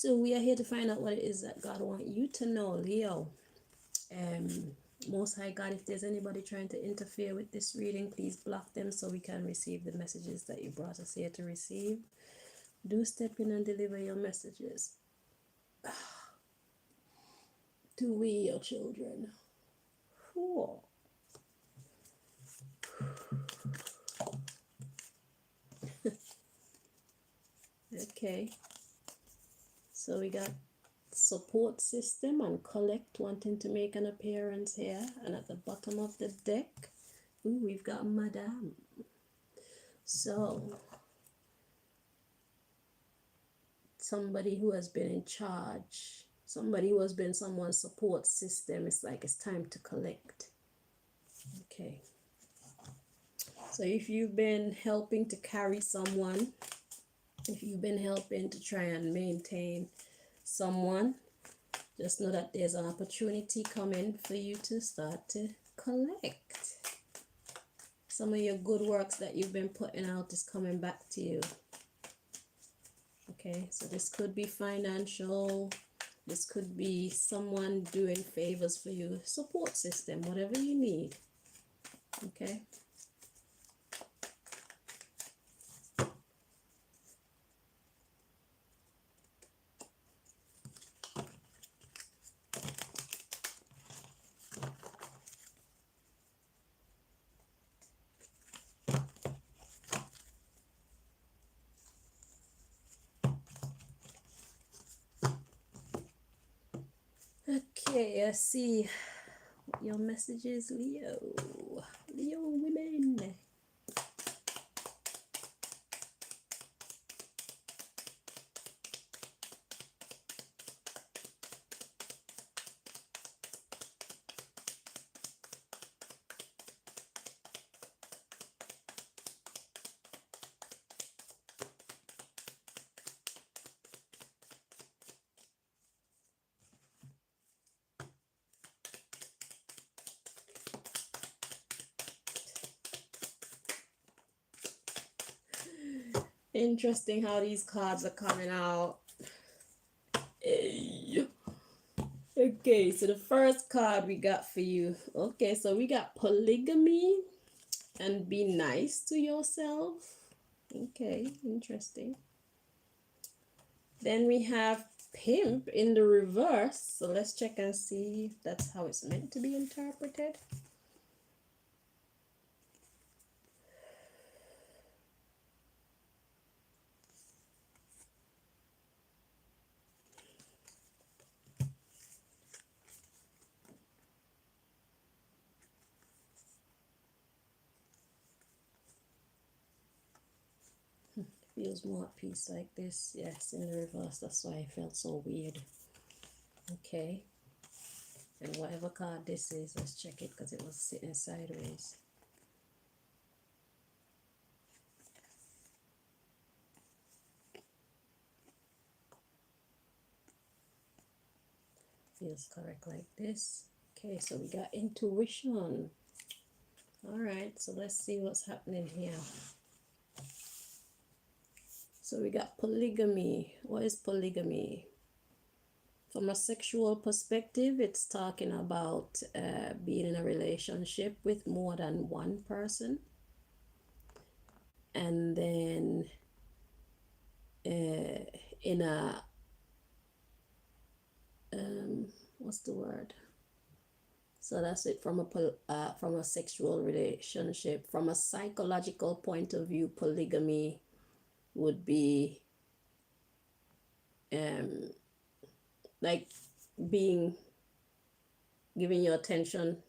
So we are here to find out what it is that God wants you to know, Leo. Most High God, if there's anybody trying to interfere with this reading, please block them so we can receive the messages that you brought us here to receive. Do step in and deliver your messages to we, your children. Cool. Okay. So we got support system and collect wanting to make an appearance here. And at the bottom of the deck, ooh, we've got Madame. So somebody who has been in charge, somebody who has been someone's support system, it's like it's time to collect. Okay. So if you've been helping to carry someone, if you've been helping to try and maintain someone, just know that there's an opportunity coming for you to start to collect. Some of your good works that you've been putting out is coming back to you. Okay, so this could be financial, this could be someone doing favors for you, support system, whatever you need. Okay. Okay, let's see what your message is, Leo. Leo women. Interesting how these cards are coming out. Hey. Okay, so the first card we got for you. Okay, so we got polygamy and be nice to yourself. Okay, interesting. Then we have pimp in the reverse. So let's check and see if that's how it's meant to be interpreted. Feels more at peace like this. Yes, in the reverse. That's why it felt so weird. Okay. And whatever card this is, let's check it because it was sitting sideways. Feels correct like this. Okay, so we got intuition. All right, so let's see what's happening here. So we got polygamy. What is polygamy? From a sexual perspective, it's talking about being in a relationship with more than one person. And then in a, what's the word? So that's it from a sexual relationship. From a psychological point of view, polygamy would be like giving your attention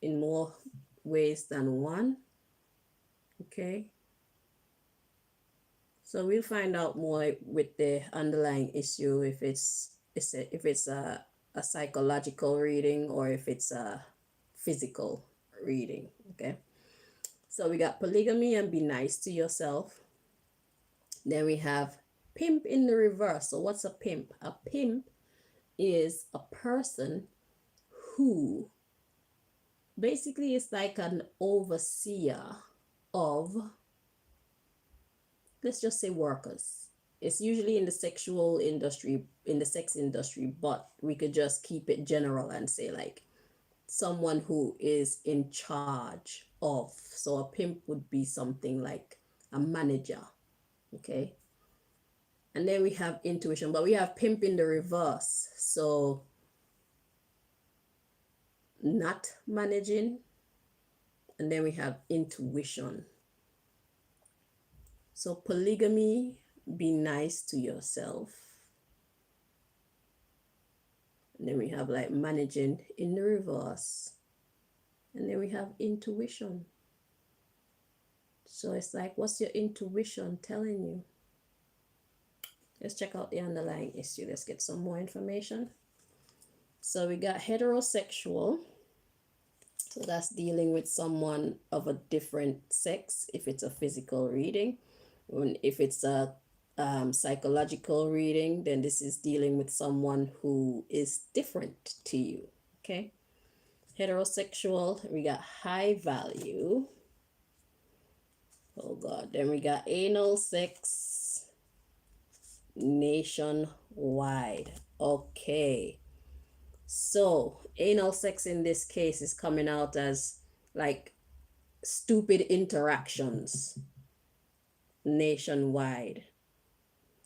in more ways than one. Okay, so we'll find out more with the underlying issue if it's a psychological reading or if it's a physical reading. Okay, so we got polygamy and be nice to yourself. Then we have pimp in the reverse. So what's a pimp? A pimp is a person who basically is like an overseer of, let's just say, workers. It's usually in the sexual industry, in the sex industry, but we could just keep it general and say like someone who is in charge of. So a pimp would be something like a manager. Okay. And then we have intuition, but we have pimp in the reverse. So not managing. And then we have intuition. So polygamy, be nice to yourself. And then we have like managing in the reverse. And then we have intuition. So it's like, what's your intuition telling you? Let's check out the underlying issue. Let's get some more information. So we got heterosexual. So that's dealing with someone of a different sex if it's a physical reading. If it's a psychological reading, then this is dealing with someone who is different to you. Okay. Heterosexual, we got high value. Oh God. Then we got anal sex nationwide. Okay. So anal sex in this case is coming out as like stupid interactions nationwide.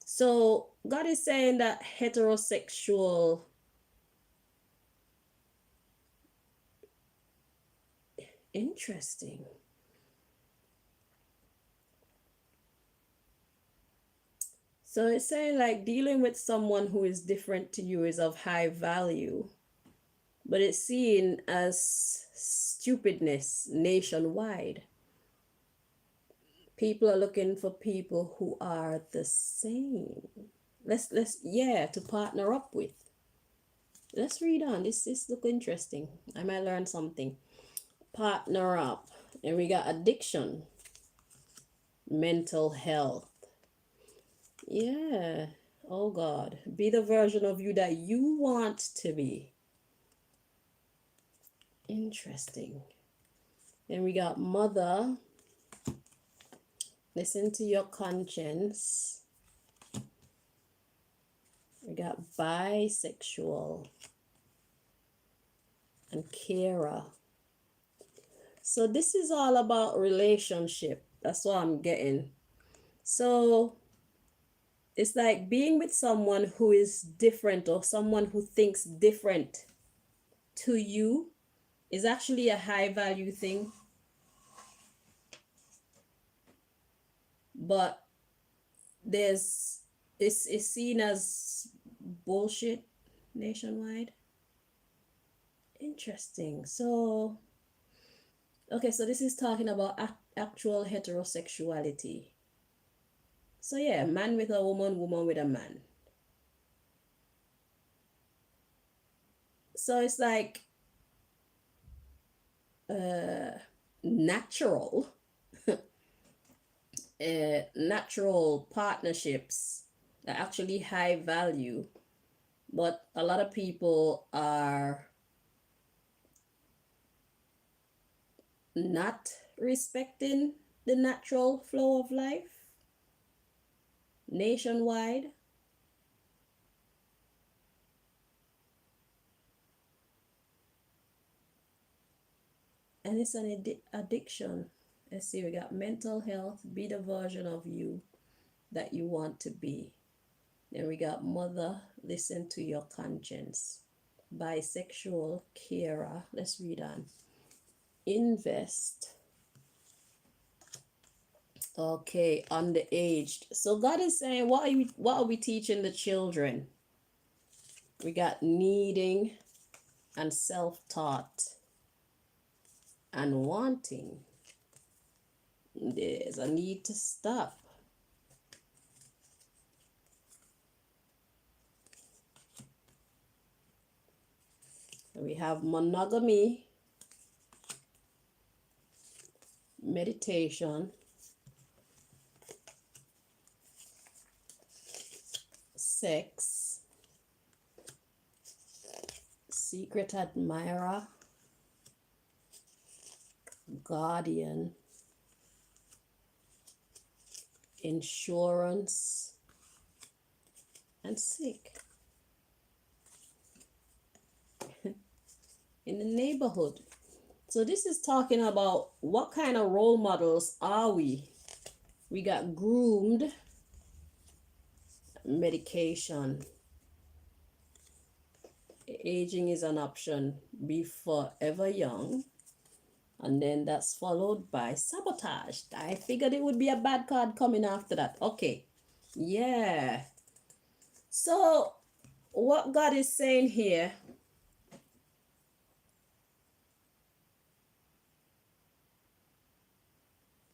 So God is saying that heterosexual, interesting. So it's saying like dealing with someone who is different to you is of high value, but it's seen as stupidness nationwide. People are looking for people who are the same. Let's to partner up with. Let's read on. This look interesting. I might learn something. Partner up. And we got addiction, mental health. Yeah. Oh God. Be the version of you that you want to be. Interesting. Then we got mother. Listen to your conscience. We got bisexual and carer. So this is all about relationship. That's what I'm getting. So it's like being with someone who is different or someone who thinks different to you is actually a high value thing. But it's seen as bullshit nationwide. Interesting. So okay, so this is talking about actual heterosexuality. So yeah, man with a woman, woman with a man. So it's like natural natural partnerships are actually high value, but a lot of people are not respecting the natural flow of life nationwide. And it's an addiction. Let's see, we got mental health, be the version of you that you want to be. Then we got mother, listen to your conscience. Bisexual, carer. Let's read on. Invest. Okay, underaged. So God is saying, what are we teaching the children? We got needing and self-taught and wanting. There's a need to stop. We have monogamy, meditation, sex, secret admirer, guardian, insurance, and sick. In the neighborhood. So this is talking about what kind of role models are we? We got groomed, medication. Aging is an option. Be forever young. And then that's followed by sabotage. I figured it would be a bad card coming after that. Okay. Yeah. So what God is saying here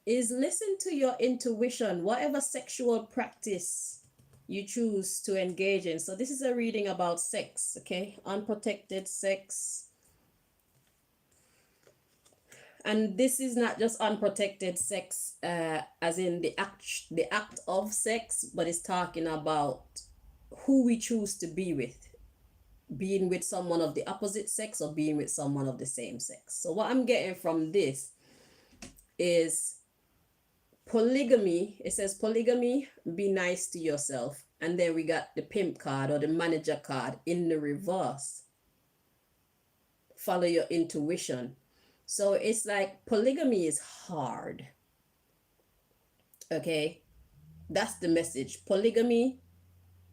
is listen to your intuition, whatever sexual practice you choose to engage in. So this is a reading about sex, okay? Unprotected sex. And this is not just unprotected sex as in the act of sex, but it's talking about who we choose to be with, being with someone of the opposite sex or being with someone of the same sex. So what I'm getting from this is polygamy. It says polygamy, be nice to yourself. And then we got the pimp card or the manager card in the reverse. Follow your intuition. So it's like polygamy is hard. Okay, that's the message. Polygamy,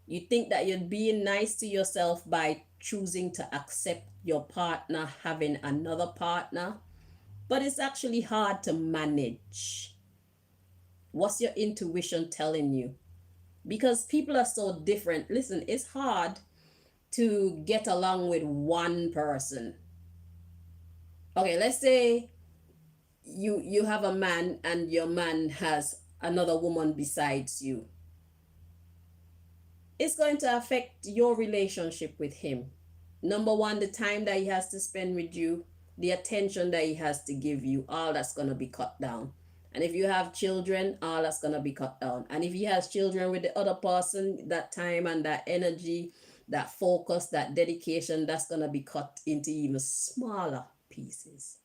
you think that you're being nice to yourself by choosing to accept your partner having another partner, but it's actually hard to manage. What's your intuition telling you? Because people are so different. Listen, it's hard to get along with one person. Okay, let's say you have a man and your man has another woman besides you. It's going to affect your relationship with him. Number one, the time that he has to spend with you, the attention that he has to give you, all that's going to be cut down. And if you have children, all that's going to be cut down. And if he has children with the other person, that time and that energy, that focus, that dedication, that's going to be cut into even smaller pieces.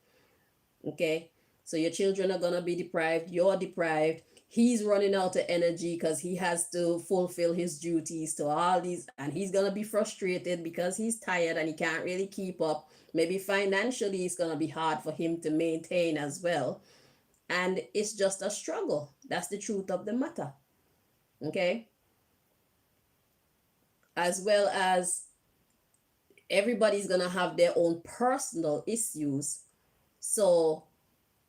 Okay? So your children are going to be deprived. You're deprived. He's running out of energy because he has to fulfill his duties to all these. And he's going to be frustrated because he's tired and he can't really keep up. Maybe financially, it's going to be hard for him to maintain as well. And it's just a struggle. That's the truth of the matter. Okay? As well as everybody's going to have their own personal issues. So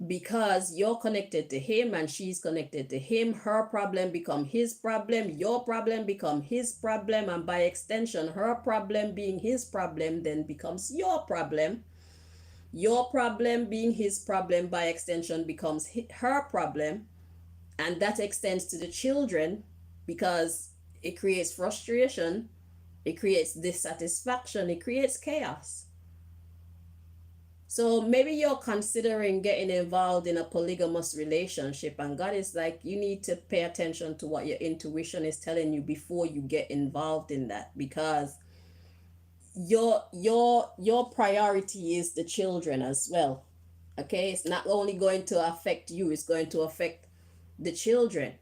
because you're connected to him and she's connected to him, her problem become his problem, your problem become his problem, and by extension, her problem being his problem then becomes your problem. Your problem being his problem, by extension, becomes her problem. And that extends to the children because it creates frustration, it creates dissatisfaction, it creates chaos. So maybe you're considering getting involved in a polygamous relationship, and God is like, you need to pay attention to what your intuition is telling you before you get involved in that, because your priority is the children as well. Okay, it's not only going to affect you, it's going to affect the children.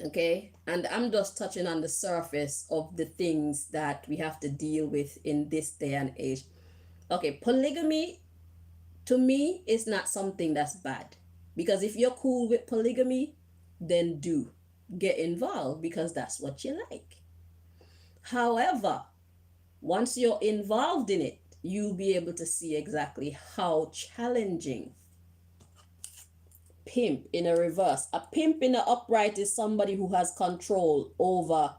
Okay, and I'm just touching on the surface of the things that we have to deal with in this day and age. Okay, polygamy to me is not something that's bad, because if you're cool with polygamy, then do get involved because that's what you like. However, once you're involved in it, you'll be able to see exactly how challenging. Pimp in a reverse. A pimp in the upright is somebody who has control over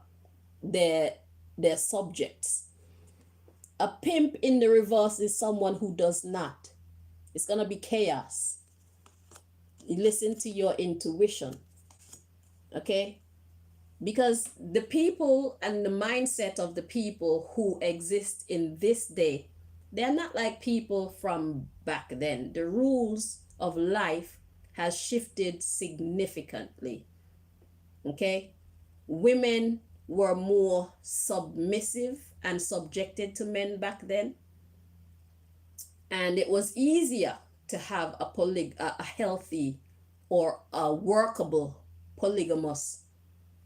their subjects. A pimp in the reverse is someone who does not. It's going to be chaos. You listen to your intuition. Okay? Because the people and the mindset of the people who exist in this day, they're not like people from back then. The rules of life has shifted significantly. Okay? Women were more submissive and subjected to men back then. And it was easier to have a healthy or a workable polygamous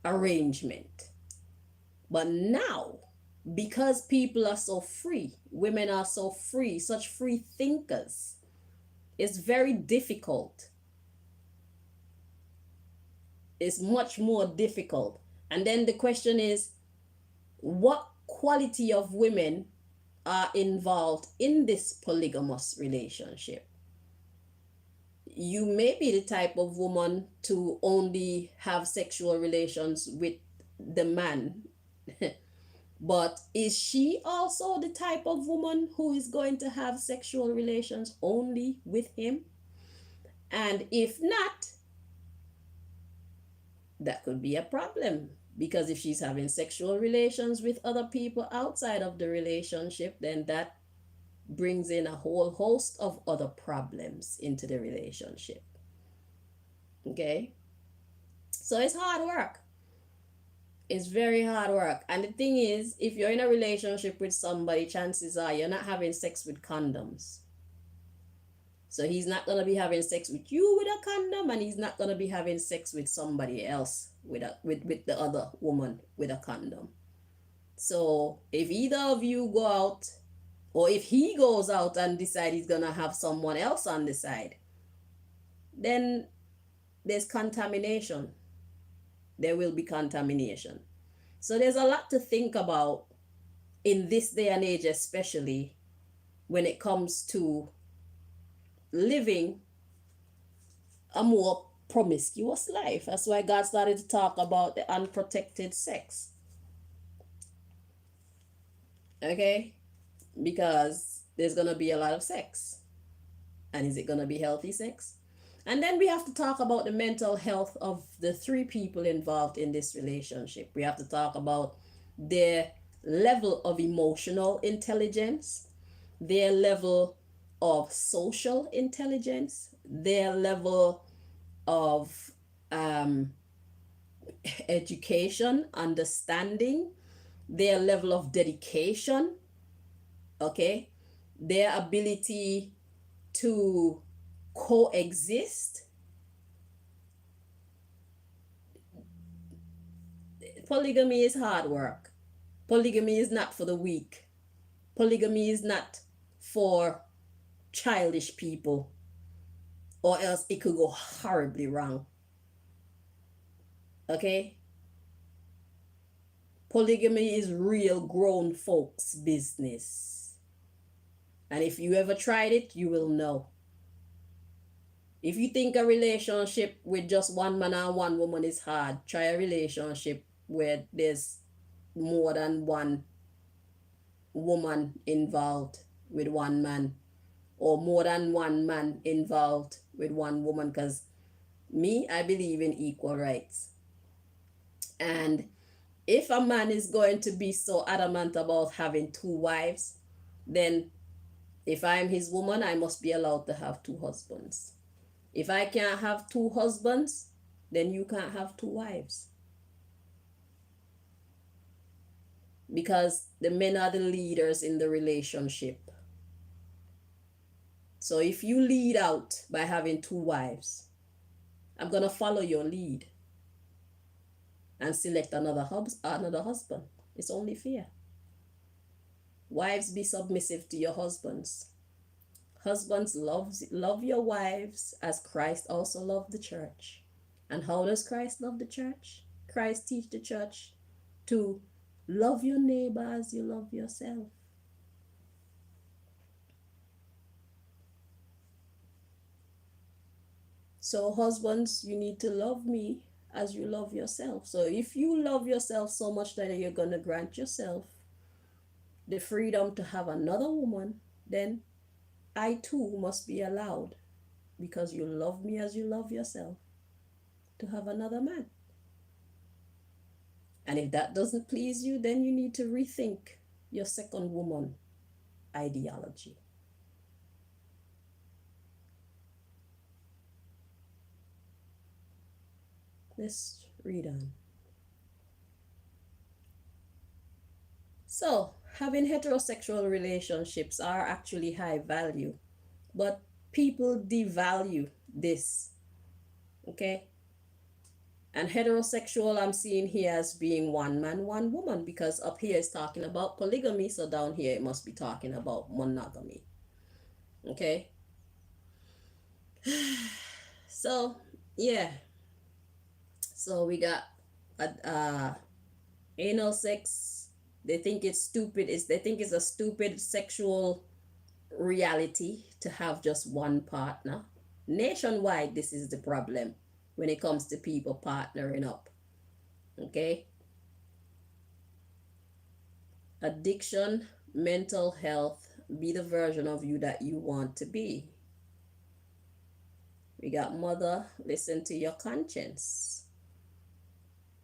arrangement. But now, because people are so free, women are so free, such free thinkers, it's very difficult. It's much more difficult. And then the question is, what quality of women are involved in this polygamous relationship? You may be the type of woman to only have sexual relations with the man. But is she also the type of woman who is going to have sexual relations only with him? And if not, that could be a problem. Because if she's having sexual relations with other people outside of the relationship, then that brings in a whole host of other problems into the relationship. Okay? So it's hard work. It's very hard work. And the thing is, if you're in a relationship with somebody, chances are you're not having sex with condoms. So he's not going to be having sex with you with a condom, and he's not going to be having sex with somebody else with the other woman with a condom. So if either of you go out, or if he goes out and decide he's going to have someone else on the side, then there's contamination. There will be contamination. So there's a lot to think about in this day and age, especially when it comes to living a more promiscuous life. That's why God started to talk about the unprotected sex. Okay? Because there's going to be a lot of sex. And is it going to be healthy sex? And then we have to talk about the mental health of the three people involved in this relationship. We have to talk about their level of emotional intelligence, their level of social intelligence, their level of education, understanding, their level of dedication, okay, their ability to coexist. Polygamy is hard work. Polygamy is not for the weak. Polygamy is not for childish people, or else it could go horribly wrong. Okay? Polygamy is real grown folks' business. And if you ever tried it, you will know. If you think a relationship with just one man and one woman is hard, try a relationship where there's more than one woman involved with one man, or more than one man involved with one woman. Because me, I believe in equal rights. And if a man is going to be so adamant about having two wives, then if I'm his woman, I must be allowed to have two husbands. If I can't have two husbands, then you can't have two wives. Because the men are the leaders in the relationship. So if you lead out by having two wives, I'm going to follow your lead and select another husband. It's only fair. Wives, be submissive to your husbands. Husbands, love your wives as Christ also loved the church. And how does Christ love the church? Christ teach the church to love your neighbor as you love yourself. So husbands, you need to love me as you love yourself. So if you love yourself so much that you're going to grant yourself the freedom to have another woman, then I too must be allowed, because you love me as you love yourself, to have another man. And if that doesn't please you, then you need to rethink your second woman ideology. Let's read on. So, having heterosexual relationships are actually high value, but people devalue this. Okay? And heterosexual, I'm seeing here as being one man, one woman, because up here it's talking about polygamy. So down here it must be talking about monogamy. Okay. So, yeah. So we got anal sex. They think it's stupid. They think it's a stupid sexual reality to have just one partner. Nationwide, this is the problem when it comes to people partnering up. Okay. Addiction, mental health, be the version of you that you want to be. We got mother, listen to your conscience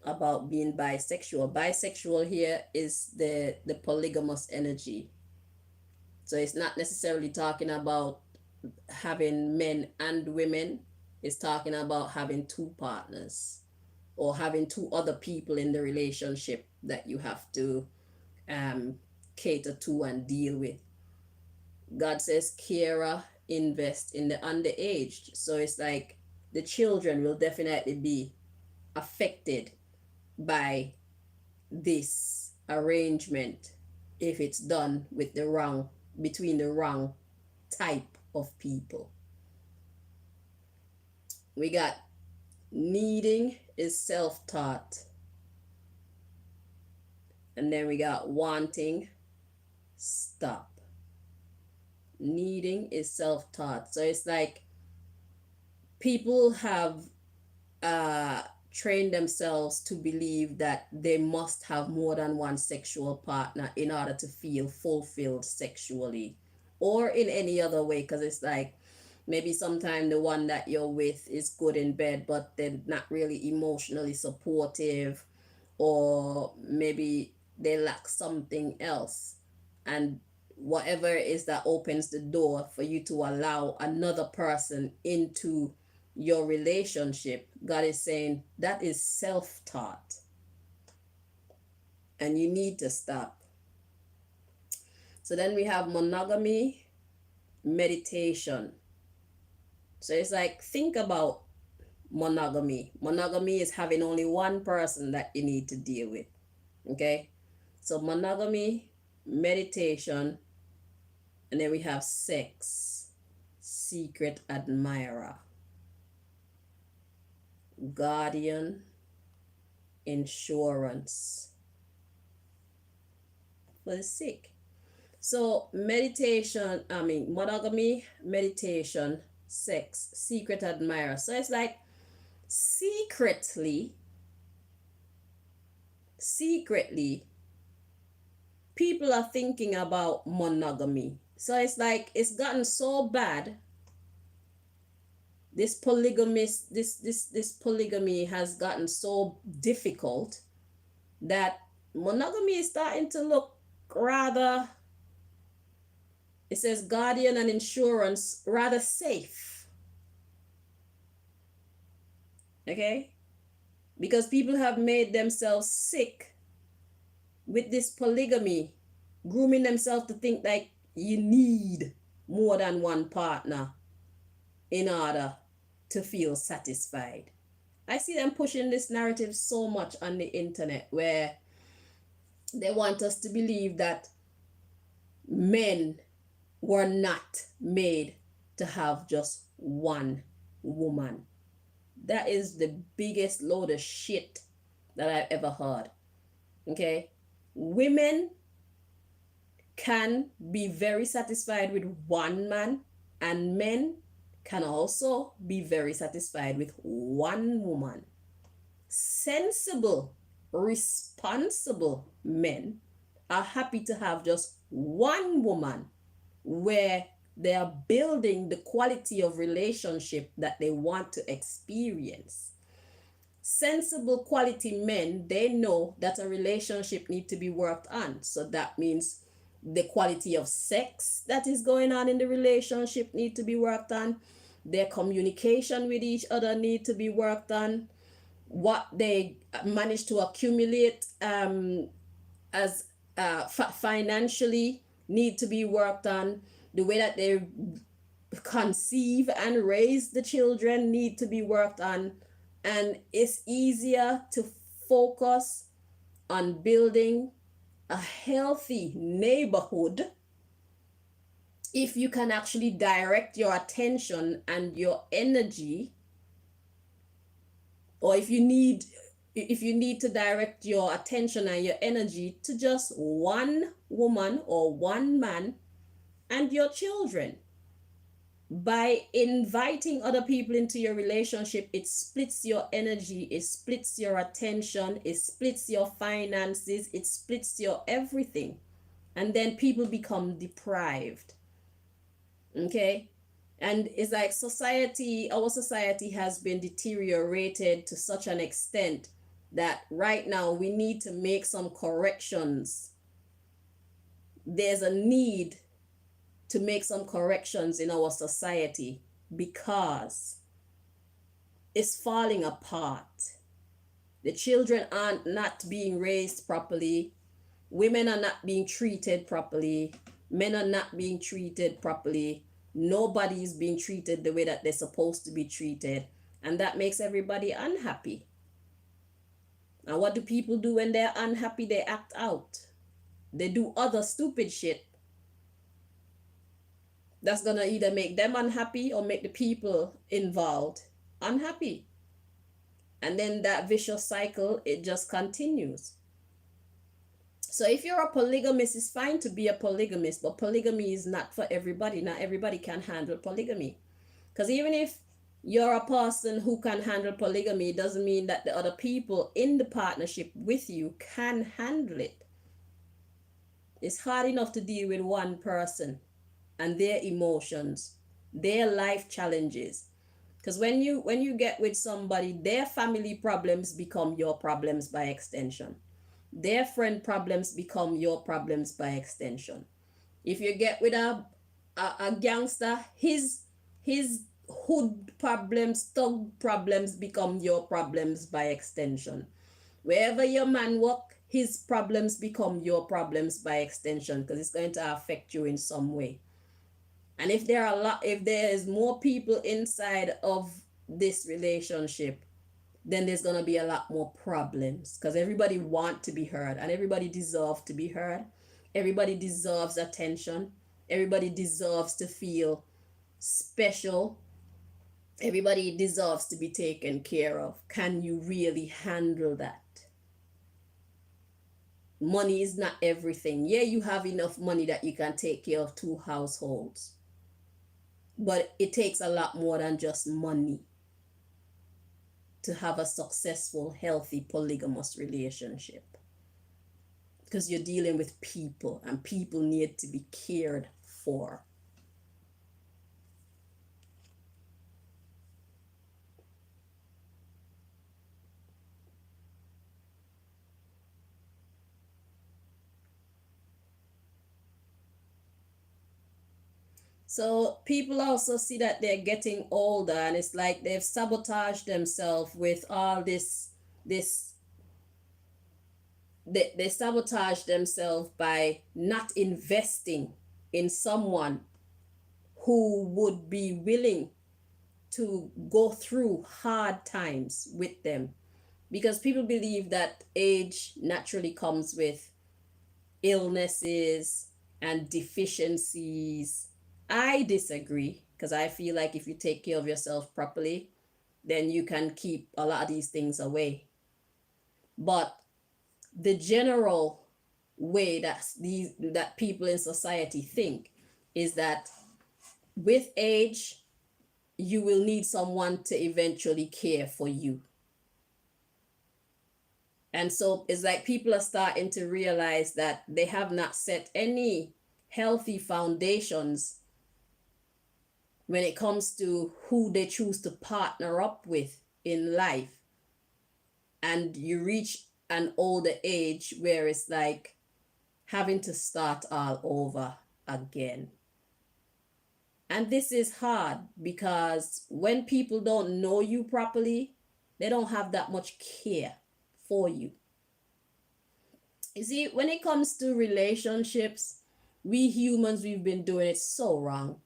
about being bisexual. Bisexual here is the polygamous energy. So it's not necessarily talking about having men and women. It's talking about having two partners or having two other people in the relationship that you have to cater to and deal with. God says, Kira, invest in the underaged. So it's like the children will definitely be affected by this arrangement if it's done with the wrong, between the wrong type of people. We got needing is self-taught. And then we got wanting, stop. Needing is self-taught. So it's like people have trained themselves to believe that they must have more than one sexual partner in order to feel fulfilled sexually or in any other way, because it's like maybe sometimes the one that you're with is good in bed but they're not really emotionally supportive, or maybe they lack something else, and whatever it is that opens the door for you to allow another person into your relationship, God is saying that is self-taught and you need to stop. So then we have monogamy, meditation. So it's like, think about monogamy. Monogamy is having only one person that you need to deal with. Okay? So monogamy, meditation, and then we have sex, secret admirer, guardian, insurance for the sick. So meditation, monogamy, meditation, sex, secret admirer. So it's like secretly, people are thinking about monogamy. So it's like it's gotten so bad. This polygamy has gotten so difficult that monogamy is starting to look rather, it says guardian and insurance, rather safe. Okay? Because people have made themselves sick with this polygamy, grooming themselves to think like you need more than one partner in order to feel satisfied. I see them pushing this narrative so much on the internet where they want us to believe that men were not made to have just one woman. That is the biggest load of shit that I've ever heard. Okay? Women can be very satisfied with one man, and men can also be very satisfied with one woman. Sensible, responsible men are happy to have just one woman where they are building the quality of relationship that they want to experience. Sensible quality men, they know that a relationship needs to be worked on. So that means the quality of sex that is going on in the relationship need to be worked on. Their communication with each other need to be worked on. What they manage to accumulate as financially need to be worked on. The way that they conceive and raise the children need to be worked on. And it's easier to focus on building a healthy neighborhood if you can actually direct your attention and your energy, or if you need to direct your attention and your energy to just one woman or one man and your children. By inviting other people into your relationship, it splits your energy, it splits your attention, it splits your finances, it splits your everything. And then people become deprived. Okay? And it's like our society has been deteriorated to such an extent that right now we need to make some corrections. There's a need to make some corrections in our society because it's falling apart. The children are not being raised properly. Women are not being treated properly. Men are not being treated properly. Nobody is being treated the way that they're supposed to be treated. And that makes everybody unhappy. And what do people do when they're unhappy? They act out. They do other stupid shit that's gonna either make them unhappy or make the people involved unhappy. And then that vicious cycle, it just continues. So if you're a polygamist, it's fine to be a polygamist, but polygamy is not for everybody. Not everybody can handle polygamy. Because even if you're a person who can handle polygamy, it doesn't mean that the other people in the partnership with you can handle it. It's hard enough to deal with one person and their emotions, their life challenges. Because when you get with somebody, their family problems become your problems by extension. Their friend problems become your problems by extension. If you get with a gangster, his hood problems, thug problems become your problems by extension. Wherever your man work, his problems become your problems by extension, because it's going to affect you in some way. And if there is more people inside of this relationship, then there's going to be a lot more problems, because everybody wants to be heard and everybody deserves to be heard. Everybody deserves attention. Everybody deserves to feel special. Everybody deserves to be taken care of. Can you really handle that? Money is not everything. Yeah, you have enough money that you can take care of 2 households. But it takes a lot more than just money to have a successful, healthy, polygamous relationship. Because you're dealing with people, and people need to be cared for. So people also see that they're getting older, and it's like they've sabotaged themselves with all this. They sabotage themselves by not investing in someone who would be willing to go through hard times with them. Because people believe that age naturally comes with illnesses and deficiencies. I disagree, because I feel like if you take care of yourself properly, then you can keep a lot of these things away. But the general way that people in society think is that with age, you will need someone to eventually care for you. And so it's like people are starting to realize that they have not set any healthy foundations when it comes to who they choose to partner up with in life. And you reach an older age where it's like having to start all over again. And this is hard, because when people don't know you properly, they don't have that much care for you. You see, when it comes to relationships, we humans, we've been doing it so wrong.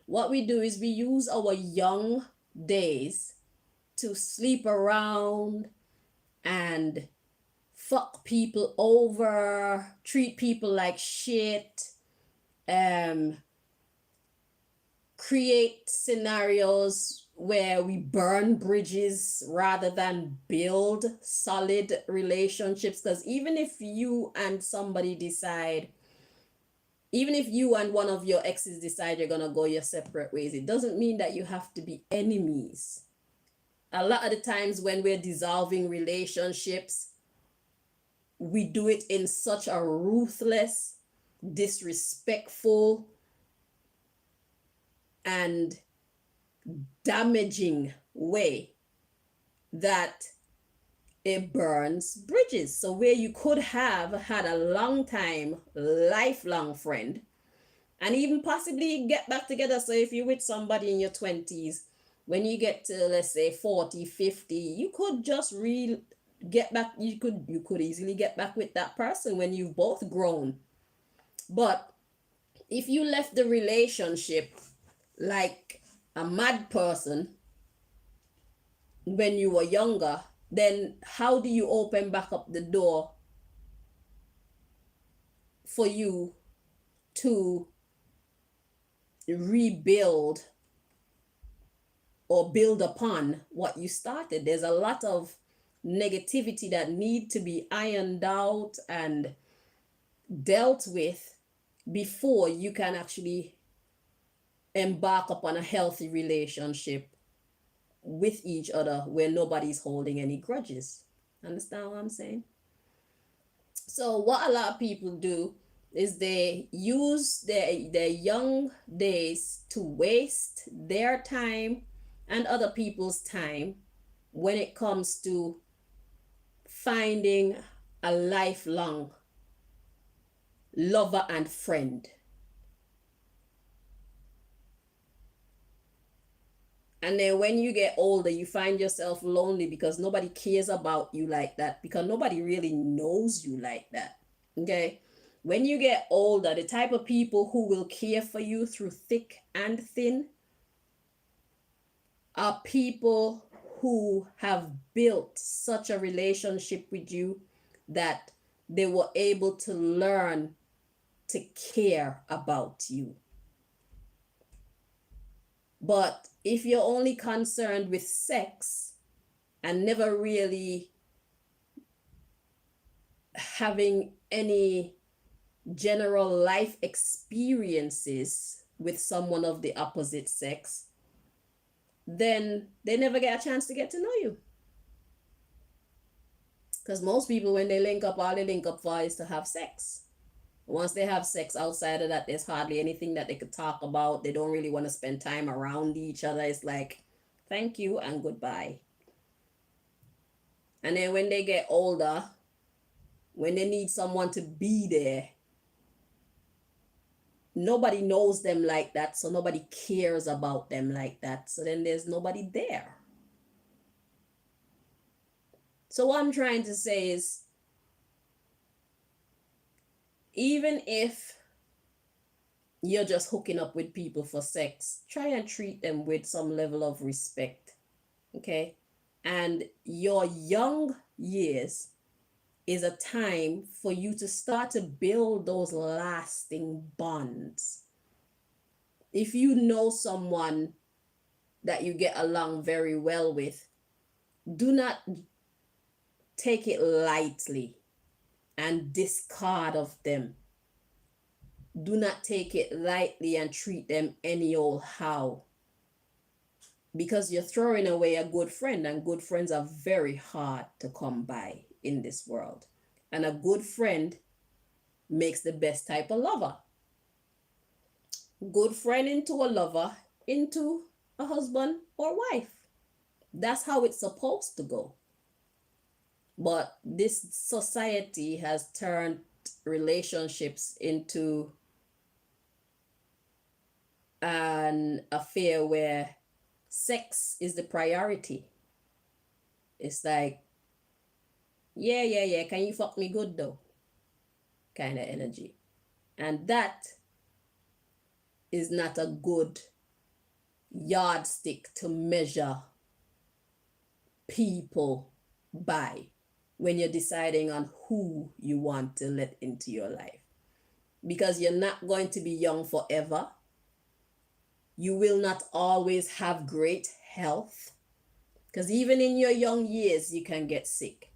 What we do is we use our young days to sleep around and fuck people over, treat people like shit, create scenarios where we burn bridges rather than build solid relationships. Because even if you and one of your exes decide you're gonna go your separate ways, it doesn't mean that you have to be enemies. A lot of the times when we're dissolving relationships, we do it in such a ruthless, disrespectful, and damaging way that it burns bridges. So where you could have had a long time, lifelong friend, and even possibly get back together. So if you're with somebody in your 20s, when you get to, let's say, 40, 50, you could just get back. You could easily get back with that person when you've both grown. But if you left the relationship like a mad person when you were younger, then how do you open back up the door for you to rebuild or build upon what you started? There's a lot of negativity that need to be ironed out and dealt with before you can actually embark upon a healthy relationship with each other where nobody's holding any grudges. Understand what I'm saying? So what a lot of people do is they use their young days to waste their time and other people's time when it comes to finding a lifelong lover and friend. And then when you get older, you find yourself lonely because nobody cares about you like that, because nobody really knows you like that. Okay? When you get older, the type of people who will care for you through thick and thin are people who have built such a relationship with you that they were able to learn to care about you. But if you're only concerned with sex and never really having any general life experiences with someone of the opposite sex, then they never get a chance to get to know you. Because most people, when they link up, all they link up for is to have sex. Once they have sex, outside of that, there's hardly anything that they could talk about. They don't really want to spend time around each other. It's like, thank you and goodbye. And then when they get older, when they need someone to be there, nobody knows them like that, so nobody cares about them like that. So then there's nobody there. So what I'm trying to say is, even if you're just hooking up with people for sex, try and treat them with some level of respect, okay? And your young years is a time for you to start to build those lasting bonds. If you know someone that you get along very well with, do not take it lightly and discard of them. Do not take it lightly and treat them any old how. Because you're throwing away a good friend, and good friends are very hard to come by in this world. And a good friend makes the best type of lover. Good friend into a lover, into a husband or wife. That's how it's supposed to go. But this society has turned relationships into an affair where sex is the priority. It's like, yeah, can you fuck me good though? Kind of energy. And that is not a good yardstick to measure people by when you're deciding on who you want to let into your life. Because you're not going to be young forever. You will not always have great health. Because even in your young years, you can get sick.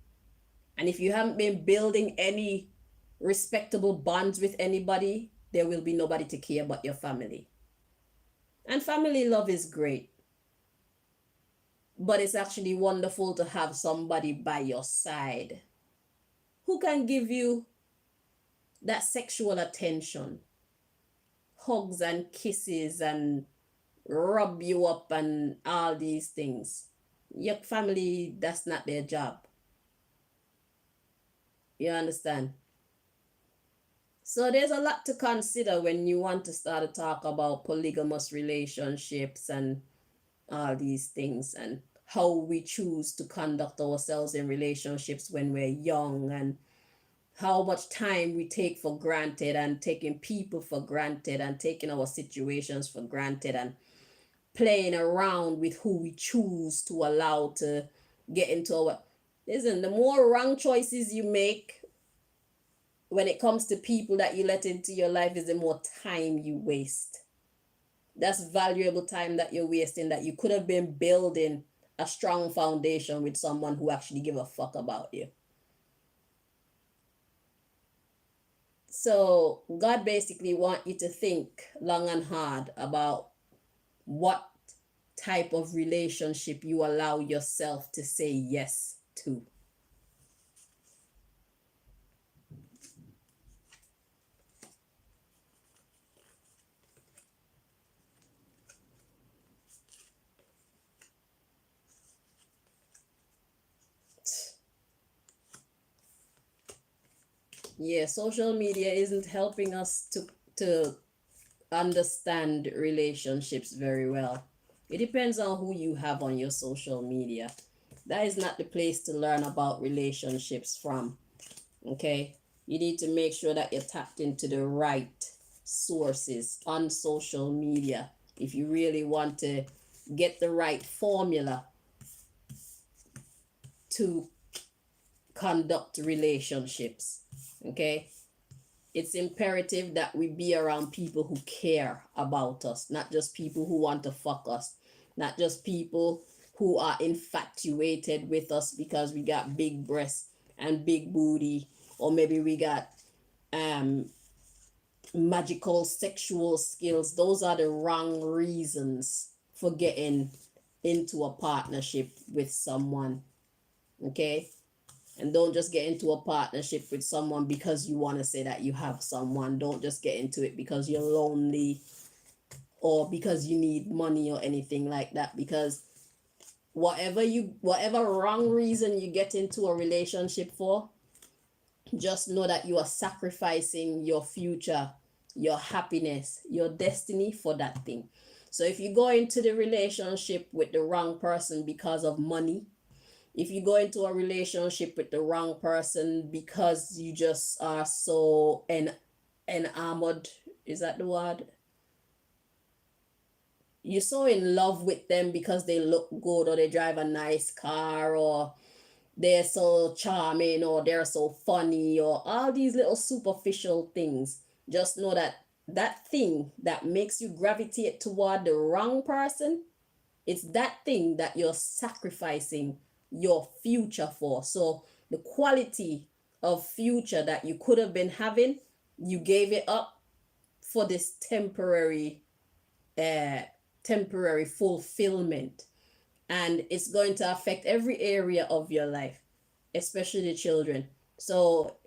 And if you haven't been building any respectable bonds with anybody, there will be nobody to care but your family. And family love is great. But it's actually wonderful to have somebody by your side who can give you that sexual attention, hugs and kisses and rub you up and all these things. Your family, that's not their job. You understand? So there's a lot to consider when you want to start to talk about polygamous relationships and all these things, and how we choose to conduct ourselves in relationships when we're young, and how much time we take for granted, and taking people for granted, and taking our situations for granted, and playing around with who we choose to allow to get into our... Listen, the more wrong choices you make when it comes to people that you let into your life, is the more time you waste. That's valuable time that you're wasting, that you could have been building a strong foundation with someone who actually give a fuck about you. So God basically want you to think long and hard about what type of relationship you allow yourself to say yes to. Yeah, social media isn't helping us to understand relationships very well. It depends on who you have on your social media. That is not the place to learn about relationships from. Okay? You need to make sure that you're tapped into the right sources on social media if you really want to get the right formula to conduct relationships. Okay? It's imperative that we be around people who care about us, not just people who want to fuck us, not just people who are infatuated with us because we got big breasts and big booty, or maybe we got magical sexual skills. Those are the wrong reasons for getting into a partnership with someone. Okay? And don't just get into a partnership with someone because you want to say that you have someone. Don't just get into it because you're lonely or because you need money or anything like that. Because whatever wrong reason you get into a relationship for, just know that you are sacrificing your future, your happiness, your destiny for that thing. So if you go into the relationship with the wrong person because of money, if you go into a relationship with the wrong person because you just are so enamored, is that the word? You're so in love with them because they look good, or they drive a nice car, or they're so charming, or they're so funny, or all these little superficial things. Just know that that thing that makes you gravitate toward the wrong person, it's that thing that you're sacrificing your future for. So the quality of future that you could have been having, you gave it up for this temporary fulfillment, and it's going to affect every area of your life, especially the children. So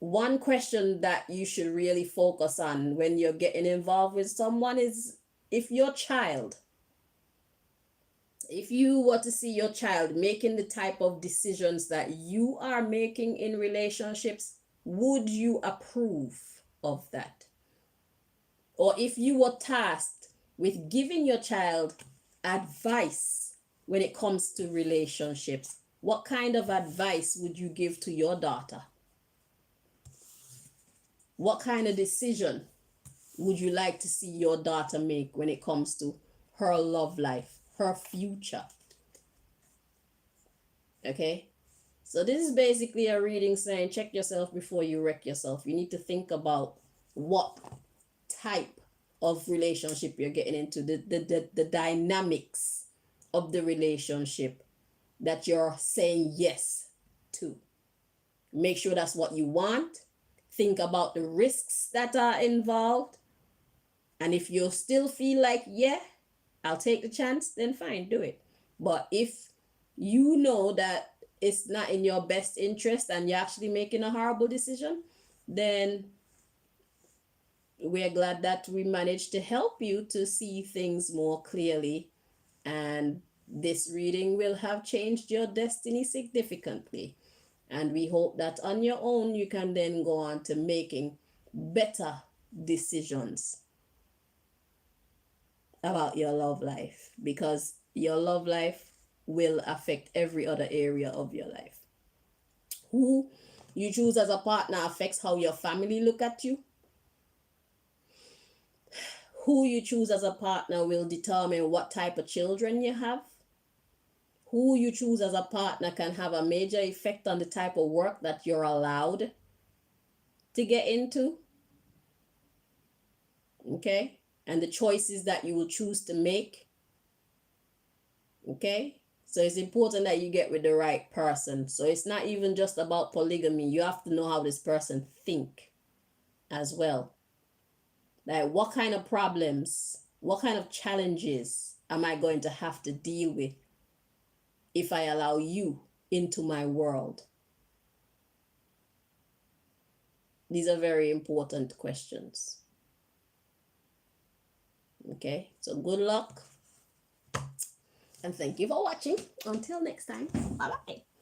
one question that you should really focus on when you're getting involved with someone is, if you were to see your child making the type of decisions that you are making in relationships, would you approve of that? Or if you were tasked with giving your child advice when it comes to relationships, what kind of advice would you give to your daughter? What kind of decision would you like to see your daughter make when it comes to her love life, her future? Okay? So this is basically a reading saying check yourself before you wreck yourself. You need to think about what type of relationship you're getting into, the dynamics of the relationship that you're saying yes to. Make sure that's what you want. Think about the risks that are involved. And if you still feel like, yeah, I'll take the chance, then fine, do it. But if you know that it's not in your best interest and you're actually making a horrible decision, then we're glad that we managed to help you to see things more clearly. And this reading will have changed your destiny significantly. And we hope that on your own, you can then go on to making better decisions about your love life, because your love life will affect every other area of your life. Who you choose as a partner affects how your family look at you. Who you choose as a partner will determine what type of children you have. Who you choose as a partner can have a major effect on the type of work that you're allowed to get into. Okay? And the choices that you will choose to make. Okay? So it's important that you get with the right person. So it's not even just about polygamy. You have to know how this person think as well. Like, what kind of problems, what kind of challenges am I going to have to deal with if I allow you into my world? These are very important questions. Okay, so good luck. And thank you for watching. Until next time, bye-bye.